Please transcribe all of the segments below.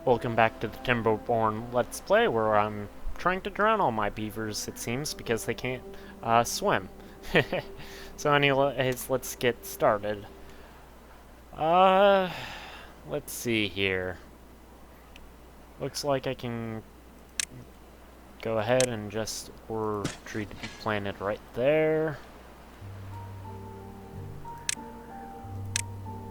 Welcome back to the Timberborn Let's Play, where I'm trying to drown all my beavers, it seems, because they can't swim. So anyways, let's get started. Uh, let's see here. Looks like I can go ahead and just order a tree to be planted right there.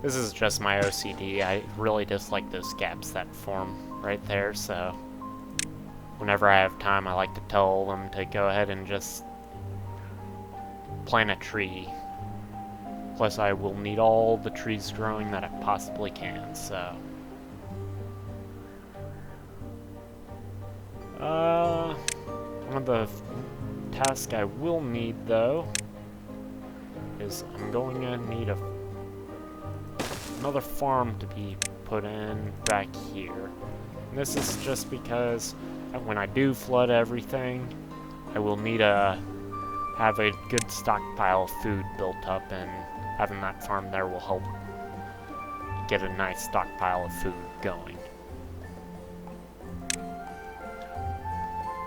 This is just my OCD. I really dislike those gaps that form right there, so whenever I have time, I like to tell them to go ahead and just plant a tree. Plus, I will need all the trees growing that I possibly can, so. One of the tasks I will need, though, is I'm going to need another farm to be put in back here. And this is just because when I do flood everything, I will need to have a good stockpile of food built up, and having that farm there will help get a nice stockpile of food going.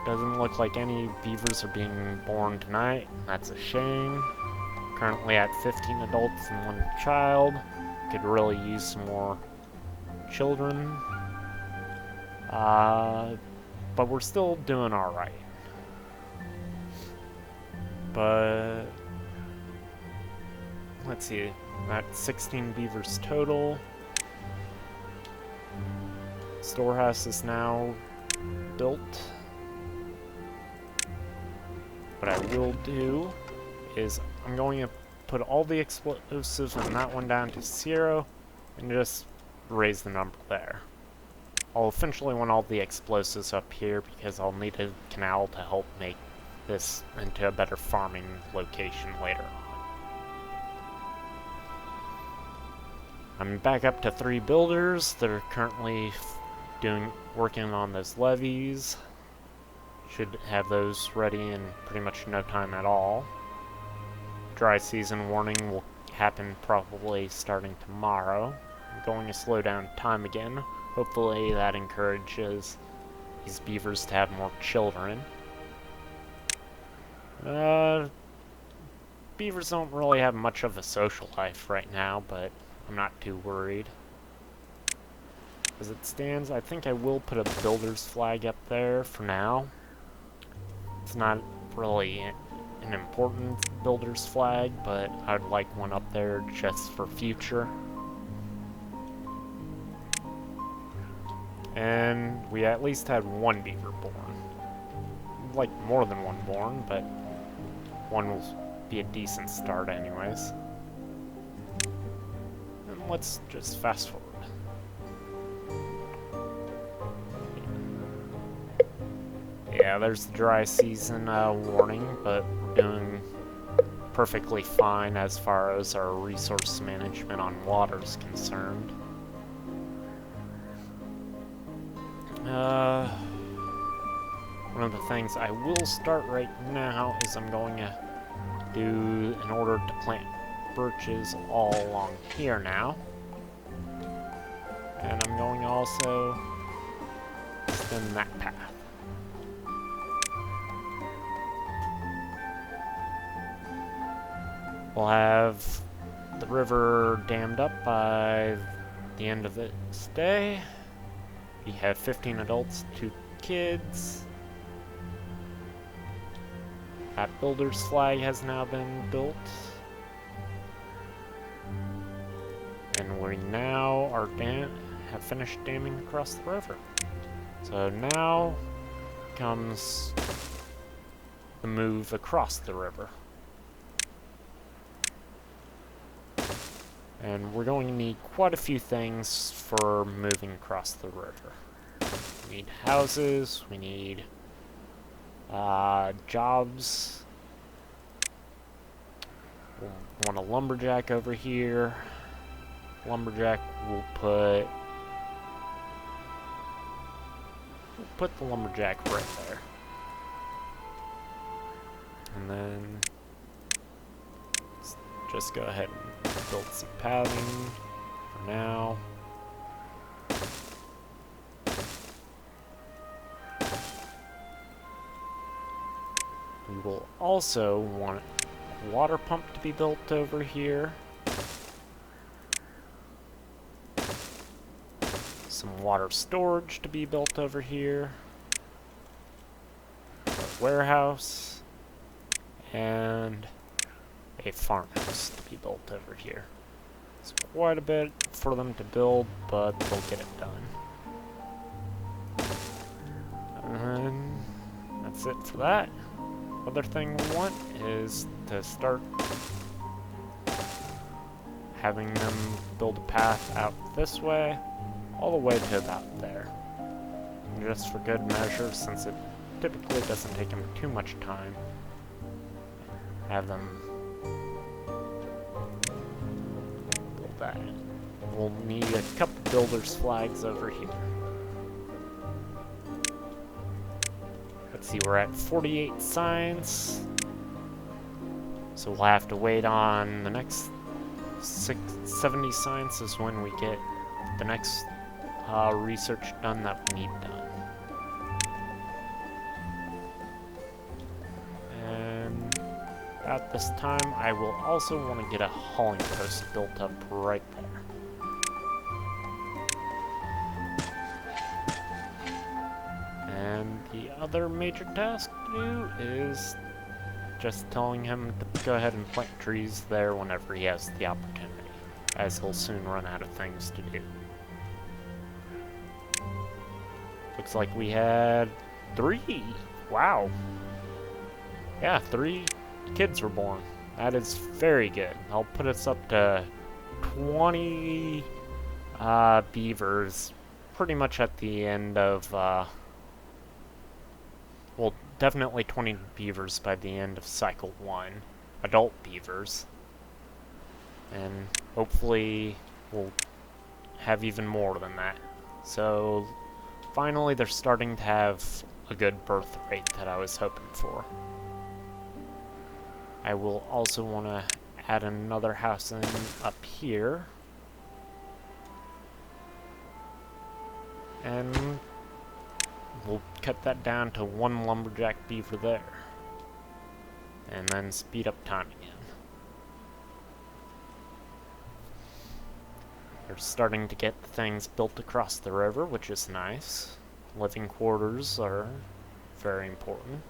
Doesn't look like any beavers are being born tonight. That's a shame. Currently at 15 adults and 1 child. Could really use some more children. But we're still doing alright. But let's see, that's 16 beavers total. Storehouse is now built. What I will do is I'm going to put all the explosives on that one down to 0 and just raise the number there. I'll eventually want all the explosives up here because I'll need a canal to help make this into a better farming location later on. I'm back up to 3 builders that are currently working on those levies. Should have those ready in pretty much no time at all. Dry season warning will happen probably starting tomorrow. I'm going to slow down time again. Hopefully that encourages these beavers to have more children. Beavers don't really have much of a social life right now, but I'm not too worried. As it stands, I think I will put a builder's flag up there for now. It's not really an important builder's flag, but I'd like one up there just for future. And we at least had 1 beaver born. Like more than 1 born, but 1 will be a decent start anyways. And let's just fast forward. Yeah, there's the dry season warning, but we're doing perfectly fine as far as our resource management on water is concerned. One of the things I will start right now is I'm going to do, in order to plant birches all along here now. And I'm going to also extend that path. We'll have the river dammed up by the end of this day. We have 15 adults, 2 kids. That builder's flag has now been built. And we now have finished damming across the river. So now comes the move across the river. And we're going to need quite a few things for moving across the river. We need houses, we need jobs. We'll want a lumberjack over here. Lumberjack we'll put the lumberjack right there. And then just go ahead and build some padding for now. will also want a water pump to be built over here. Some water storage to be built over here. A warehouse. And a farmhouse to be built over here. It's quite a bit for them to build, but they'll get it done. And that's it for that. Other thing we want is to start having them build a path out this way, all the way to about there. And just for good measure, since it typically doesn't take them too much time, have them build that. We'll need a couple builders' flags over here. Let's see, we're at 48 signs. So we'll have to wait on the next 70 signs is when we get the next research done that we need done. And at this time, I will also want to get a hauling post built up right there. And the other major task to do is just telling him to go ahead and plant trees there whenever he has the opportunity, as he'll soon run out of things to do. Looks like we had 3. Wow. Yeah, 3 kids were born. That is very good. I'll put us up to 20 beavers pretty much at the end of, well, definitely 20 beavers by the end of cycle 1. Adult beavers. And hopefully we'll have even more than that. So finally they're starting to have a good birth rate that I was hoping for. I will also want to add another house in up here. And we'll cut that down to 1 lumberjack beaver there. And then speed up time again. They're starting to get things built across the river, which is nice. Living quarters are very important.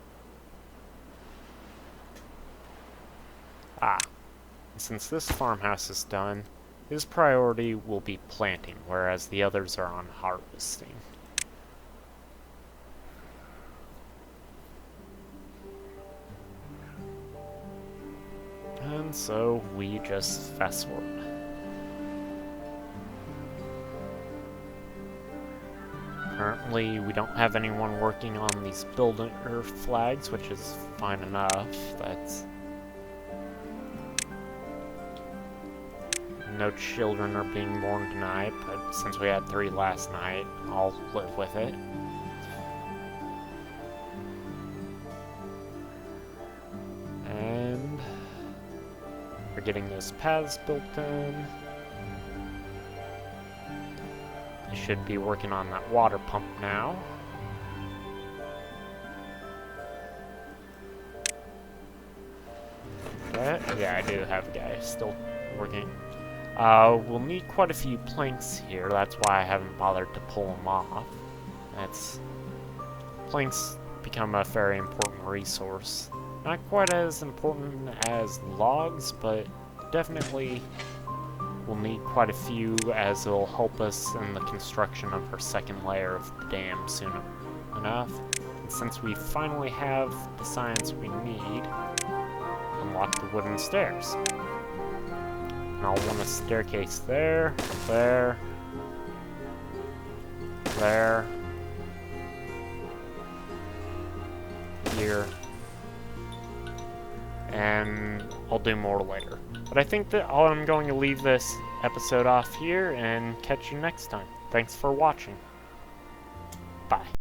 Since this farmhouse is done, his priority will be planting, whereas the others are on harvesting. And so we just fast forward. Currently, we don't have anyone working on these builder flags, which is fine enough. That's no children are being born tonight, but since we had 3 last night, I'll live with it. And we're getting those paths built in. I should be working on that water pump now. Yeah, I do have guys still working. We'll need quite a few planks here. That's why I haven't bothered to pull them off. Planks become a very important resource. Not quite as important as logs, but definitely we'll need quite a few, as it'll help us in the construction of our second layer of the dam soon enough. And since we finally have the science we need, unlock the wooden stairs. And I'll want a staircase there, there, there, here, and I'll do more later. But I think that I'm going to leave this episode off here and catch you next time. Thanks for watching. Bye.